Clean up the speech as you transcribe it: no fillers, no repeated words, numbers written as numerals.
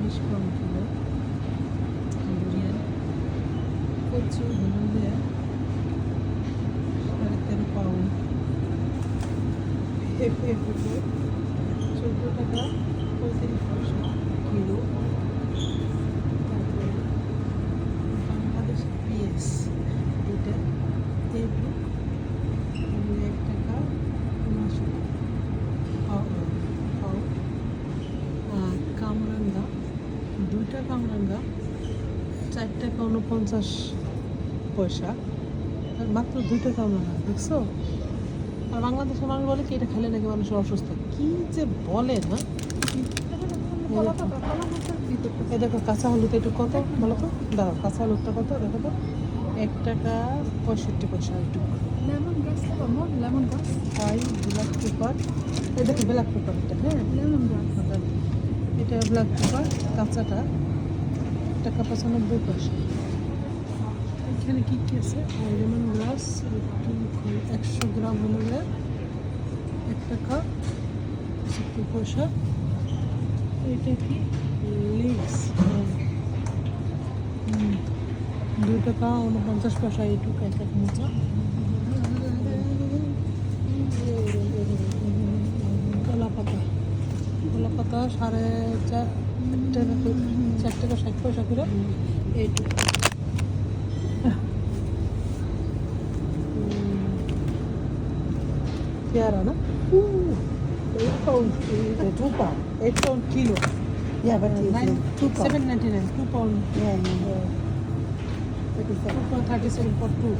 40 গ্রাম kilo durian. কচু হলুদে 13.5 pound. পেঁপে 14 টাকা 35 পয়সা কিলো। তারপরে বাংলাদেশ পেঁয়াজ এটা এইটুক 1 টাকা 59 পাউন্ড। আর কামরাঙ্গা 2টা কামরাঙ্গা 4 টাকা 49 পয়সা। আর মাত্র 2টা কামরাঙ্গা, দেখছো? আর বাংলাদেশের মানুষ বলে কি এটা খেলে নাকি মানুষের অসুস্থ, কি যে বলে না। এই দেখো কাঁচা হলুদ একটু কত বলো তো, দাও কাঁচা হলুদটা কত দেখো তো, 1 টাকা 65 পয়সা একটু। লেমন গ্রাস লেমন গ্রাস তাই ব্ল্যাক পেপার, এই দেখো ব্ল্যাক পেপার এটা, হ্যাঁ লেমন গ্রাস এটা ব্ল্যাক পেপার কাঁচাটা 1 টাকা 95 পয়সা। এখানে কী কী আছে? লেমন গ্রাস 100 গ্রাম হলে 1 টাকা 70 পয়সা। এটা কি লিভস 2 টাকা 49 পয়সা এইটুকু এক এক মতো। কলা পাতা 4 টাকা 60 পয়সা করে এইটুকু। পেয়ারা না 8 pound, 2 pound, 8 pound kilo. Yeah, but it's 7.99, 2 pound. yeah. 2.37 for 2.